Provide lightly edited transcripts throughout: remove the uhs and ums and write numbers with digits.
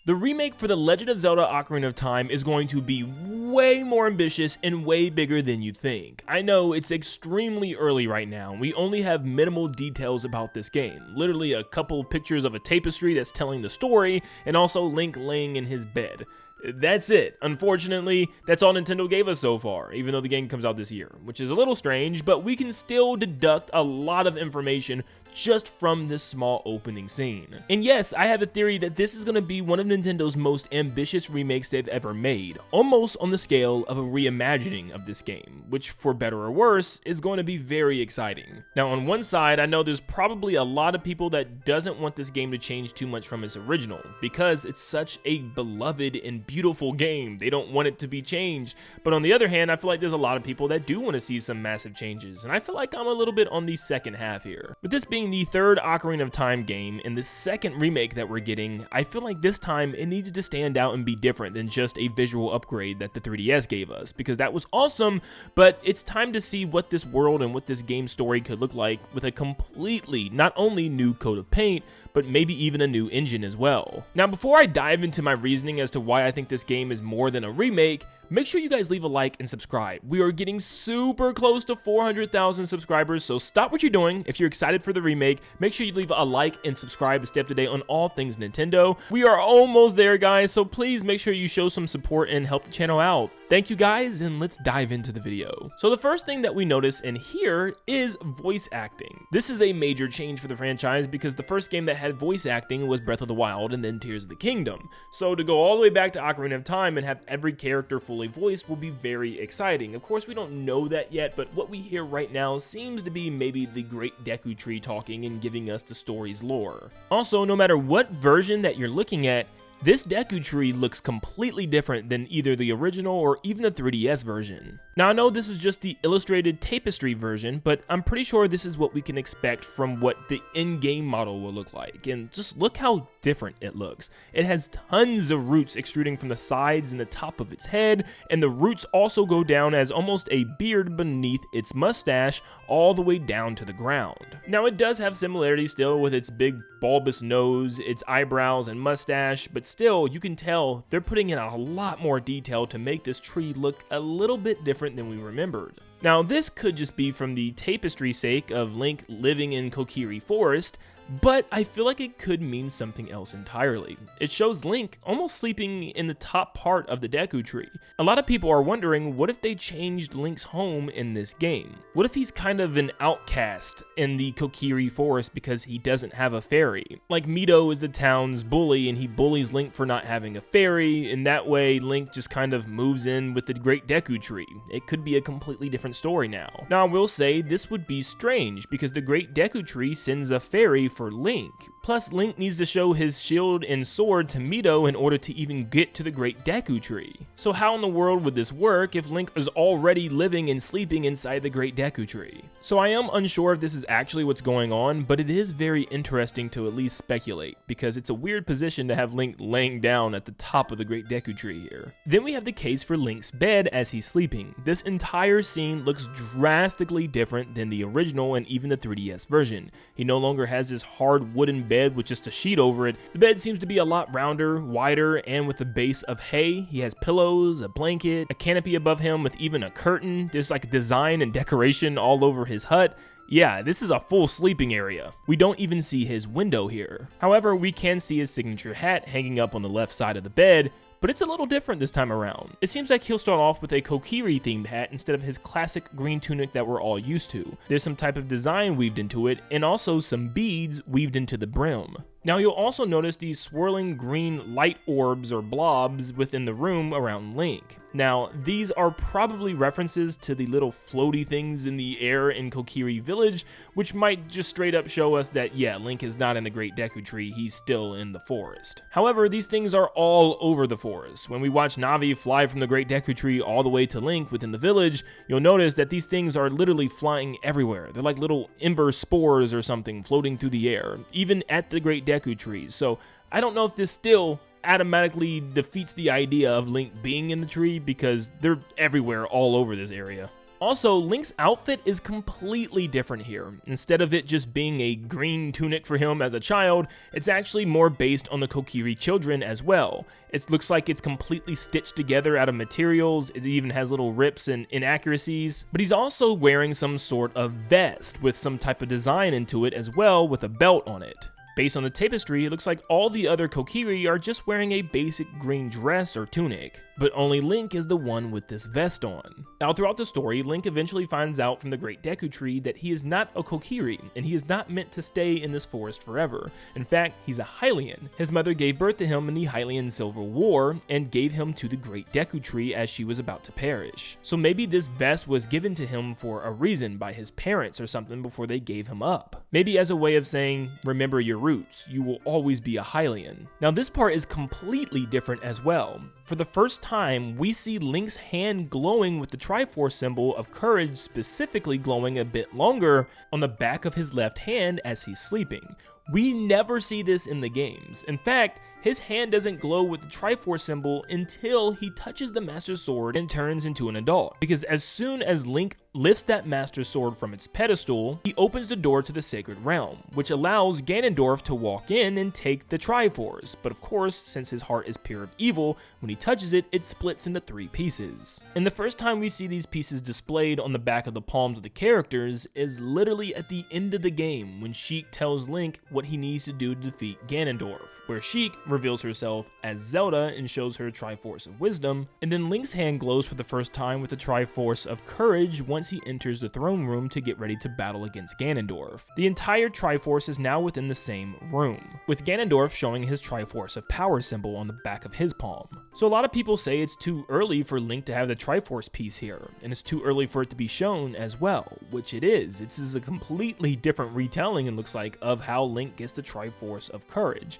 The remake for The Legend of Zelda Ocarina of Time is going to be way more ambitious and way bigger than you think. I know it's extremely early right now. We only have minimal details about this game. Literally a couple pictures of a tapestry that's telling the story, and also Link laying in his bed. That's it. Unfortunately, that's all Nintendo gave us so far, even though the game comes out this year, which is a little strange, but we can still deduct a lot of information just from this small opening scene. And yes, I have a theory that this is going to be one of Nintendo's most ambitious remakes they've ever made, almost on the scale of a reimagining of this game, which for better or worse is going to be very exciting. Now on one side, I know there's probably a lot of people that doesn't want this game to change too much from its original, because it's such a beloved and beautiful game. They don't want it to be changed. But on the other hand, I feel like there's a lot of people that do want to see some massive changes, and I feel like I'm a little bit on the second half here. With this being the third Ocarina of Time game and the second remake that we're getting, I feel like this time it needs to stand out and be different than just a visual upgrade that the 3DS gave us, because that was awesome, but it's time to see what this world and what this game story could look like with a completely, not only new coat of paint, but maybe even a new engine as well. Now, before I dive into my reasoning as to why I think this game is more than a remake, make sure you guys leave a like and subscribe. We are getting super close to 400,000 subscribers, so stop what you're doing. If you're excited for the remake, make sure you leave a like and subscribe to stay up to date on all things Nintendo. We are almost there, guys, so please make sure you show some support and help the channel out. Thank you guys, and let's dive into the video. So the first thing that we notice and hear is voice acting. This is a major change for the franchise because the first game that had voice acting was Breath of the Wild and then Tears of the Kingdom. So to go all the way back to Ocarina of Time and have every character fully voiced will be very exciting. Of course, we don't know that yet, but what we hear right now seems to be maybe the Great Deku Tree talking and giving us the story's lore. Also, no matter what version that you're looking at, this Deku Tree looks completely different than either the original or even the 3DS version. Now I know this is just the illustrated tapestry version, but I'm pretty sure this is what we can expect from what the in-game model will look like, and just look how different it looks. It has tons of roots extruding from the sides and the top of its head, and the roots also go down as almost a beard beneath its mustache all the way down to the ground. Now it does have similarities still with its big bulbous nose, its eyebrows and mustache, but still you can tell they're putting in a lot more detail to make this tree look a little bit different than we remembered. Now this could just be from the tapestry sake of Link living in Kokiri Forest, but I feel like it could mean something else entirely. It shows Link almost sleeping in the top part of the Deku Tree. A lot of people are wondering, what if they changed Link's home in this game? What if he's kind of an outcast in the Kokiri Forest because he doesn't have a fairy? Like Mito is the town's bully and he bullies Link for not having a fairy, and that way Link just kind of moves in with the Great Deku Tree. It could be a completely different story now. Now I will say this would be strange because the Great Deku Tree sends a fairy for Link. Plus, Link needs to show his shield and sword to Mito in order to even get to the Great Deku Tree. So how in the world would this work if Link is already living and sleeping inside the Great Deku Tree? So I am unsure if this is actually what's going on, but it is very interesting to at least speculate, because it's a weird position to have Link laying down at the top of the Great Deku Tree here. Then we have the case for Link's bed as he's sleeping. This entire scene looks drastically different than the original and even the 3DS version. He no longer has this hard wooden bed with just a sheet over it. The bed seems to be a lot rounder, wider, and with a base of hay. He has pillows, a blanket, a canopy above him with even a curtain. There's like design and decoration all over his hut. Yeah, this is a full sleeping area. We don't even see his window here. However, we can see his signature hat hanging up on the left side of the bed, but it's a little different this time around. It seems like he'll start off with a Kokiri themed hat instead of his classic green tunic that we're all used to. There's some type of design weaved into it, and also some beads weaved into the brim. Now you'll also notice these swirling green light orbs or blobs within the room around Link. Now these are probably references to the little floaty things in the air in Kokiri Village, which might just straight up show us that yeah, Link is not in the Great Deku Tree, he's still in the forest. However, these things are all over the forest. When we watch Navi fly from the Great Deku Tree all the way to Link within the village, you'll notice that these things are literally flying everywhere. They're like little ember spores or something floating through the air, even at the Great Deku Trees. So I don't know if this still automatically defeats the idea of Link being in the tree, because they're everywhere all over this area. Also, Link's outfit is completely different here. Instead of it just being a green tunic for him as a child, it's actually more based on the Kokiri children as well. It looks like it's completely stitched together out of materials. It even has little rips and inaccuracies. But he's also wearing some sort of vest with some type of design into it as well, with a belt on it. Based on the tapestry, it looks like all the other Kokiri are just wearing a basic green dress or tunic, but only Link is the one with this vest on. Now, throughout the story, Link eventually finds out from the Great Deku Tree that he is not a Kokiri, and he is not meant to stay in this forest forever. In fact, he's a Hylian. His mother gave birth to him in the Hylian Civil War, and gave him to the Great Deku Tree as she was about to perish. So maybe this vest was given to him for a reason by his parents or something before they gave him up. Maybe as a way of saying, remember your roots, you will always be a Hylian. Now this part is completely different as well. For the first time, we see Link's hand glowing with the Triforce symbol of courage, specifically glowing a bit longer on the back of his left hand as he's sleeping. We never see this in the games. In fact, his hand doesn't glow with the Triforce symbol until he touches the Master Sword and turns into an adult. Because as soon as Link lifts that Master Sword from its pedestal, he opens the door to the Sacred Realm, which allows Ganondorf to walk in and take the Triforce. But of course, since his heart is pure of evil, when he touches it, it splits into 3 pieces. And the first time we see these pieces displayed on the back of the palms of the characters is literally at the end of the game, when Sheik tells Link what he needs to do to defeat Ganondorf, where Sheik reveals herself as Zelda and shows her Triforce of Wisdom, and then Link's hand glows for the first time with the Triforce of Courage once he enters the throne room to get ready to battle against Ganondorf. The entire Triforce is now within the same room, with Ganondorf showing his Triforce of Power symbol on the back of his palm. So a lot of people say it's too early for Link to have the Triforce piece here, and it's too early for it to be shown as well, which it is. This is a completely different retelling, it looks like, of how Link gets the Triforce of Courage.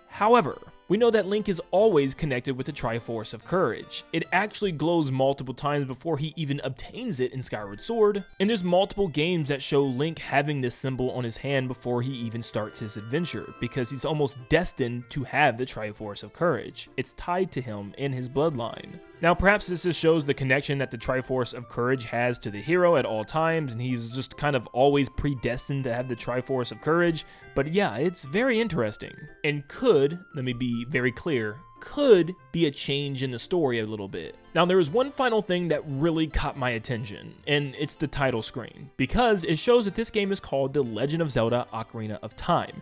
However, we know that Link is always connected with the Triforce of Courage. It actually glows multiple times before he even obtains it in Skyward Sword, and there's multiple games that show Link having this symbol on his hand before he even starts his adventure, because he's almost destined to have the Triforce of Courage. It's tied to him in his bloodline. Now, perhaps this just shows the connection that the Triforce of Courage has to the hero at all times, and he's just kind of always predestined to have the Triforce of Courage, but yeah, it's very interesting. And could, let me be very clear, could be a change in the story a little bit. Now, there is one final thing that really caught my attention, and it's the title screen, because it shows that this game is called The Legend of Zelda Ocarina of Time.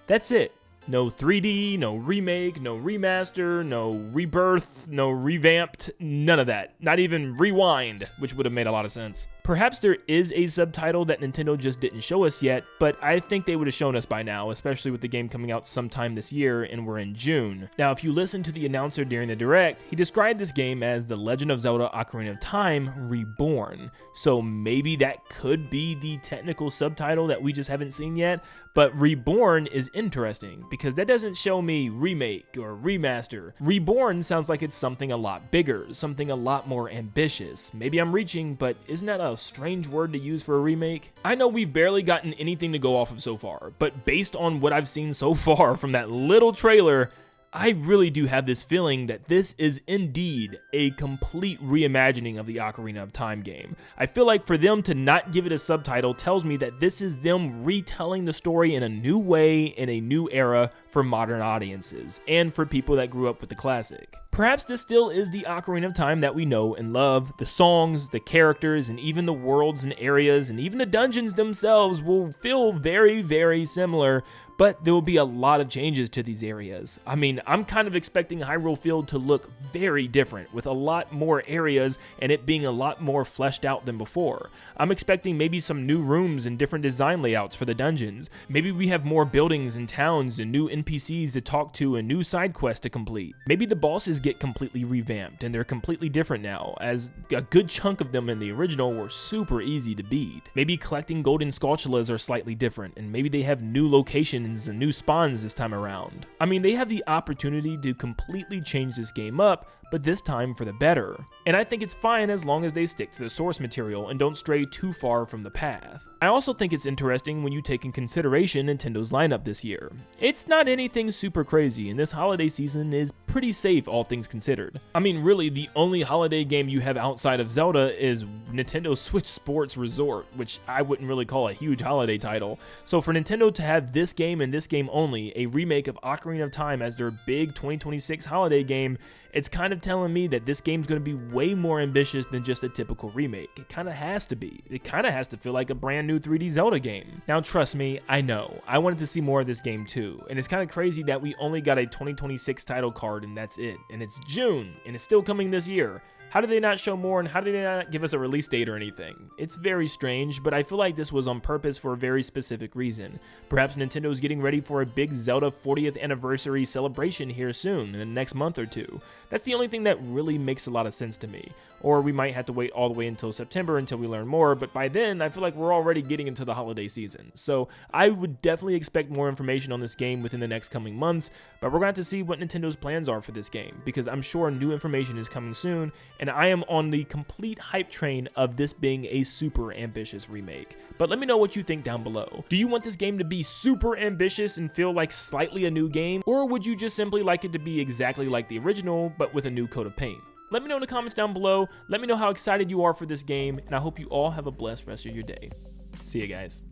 That's it. No 3D, no remake, no remaster, no rebirth, no revamped, none of that. Not even rewind, which would have made a lot of sense. Perhaps there is a subtitle that Nintendo just didn't show us yet, but I think they would have shown us by now, especially with the game coming out sometime this year, and we're in June. Now, if you listen to the announcer during the Direct, he described this game as The Legend of Zelda Ocarina of Time Reborn. So maybe that could be the technical subtitle that we just haven't seen yet, but Reborn is interesting, because that doesn't show me remake or remaster. Reborn sounds like it's something a lot bigger, something a lot more ambitious. Maybe I'm reaching, but isn't that a strange word to use for a remake? I know we've barely gotten anything to go off of so far, but based on what I've seen so far from that little trailer, I really do have this feeling that this is indeed a complete reimagining of the Ocarina of Time game. I feel like for them to not give it a subtitle tells me that this is them retelling the story in a new way, in a new era for modern audiences, and for people that grew up with the classic. Perhaps this still is the Ocarina of Time that we know and love. The songs, the characters, and even the worlds and areas, and even the dungeons themselves will feel very, very similar, but there will be a lot of changes to these areas. I mean, I'm kind of expecting Hyrule Field to look very different, with a lot more areas and it being a lot more fleshed out than before. I'm expecting maybe some new rooms and different design layouts for the dungeons. Maybe we have more buildings and towns and new NPCs to talk to and new side quests to complete. Maybe the bosses get completely revamped and they're completely different now, as a good chunk of them in the original were super easy to beat. Maybe collecting golden Skulltulas are slightly different, and maybe they have new locations and new spawns this time around. I mean, they have the opportunity to completely change this game up, but this time for the better. And I think it's fine as long as they stick to the source material and don't stray too far from the path. I also think it's interesting when you take in consideration Nintendo's lineup this year. It's not anything super crazy, and this holiday season is pretty safe, all things considered. I mean, really, the only holiday game you have outside of Zelda is Nintendo Switch Sports Resort, which I wouldn't really call a huge holiday title. So for Nintendo to have this game and this game only, a remake of Ocarina of Time as their big 2026 holiday game, it's kind of telling me that this game's going to be way more ambitious than just a typical remake. It kind of has to be. It kind of has to feel like a brand new 3D Zelda game. Now trust me, I know. I wanted to see more of this game too, and it's kind of crazy that we only got a 2026 title card and that's it. And it's June, and it's still coming this year. How did they not show more, and how did they not give us a release date or anything? It's very strange, but I feel like this was on purpose for a very specific reason. Perhaps Nintendo is getting ready for a big Zelda 40th anniversary celebration here soon, in the next month or two. That's the only thing that really makes a lot of sense to me. Or we might have to wait all the way until September until we learn more, but by then, I feel like we're already getting into the holiday season. So I would definitely expect more information on this game within the next coming months, but we're going to have to see what Nintendo's plans are for this game, because I'm sure new information is coming soon, and I am on the complete hype train of this being a super ambitious remake. But let me know what you think down below. Do you want this game to be super ambitious and feel like slightly a new game, or would you just simply like it to be exactly like the original, but with a new coat of paint? Let me know in the comments down below. Let me know how excited you are for this game, and I hope you all have a blessed rest of your day. See you guys.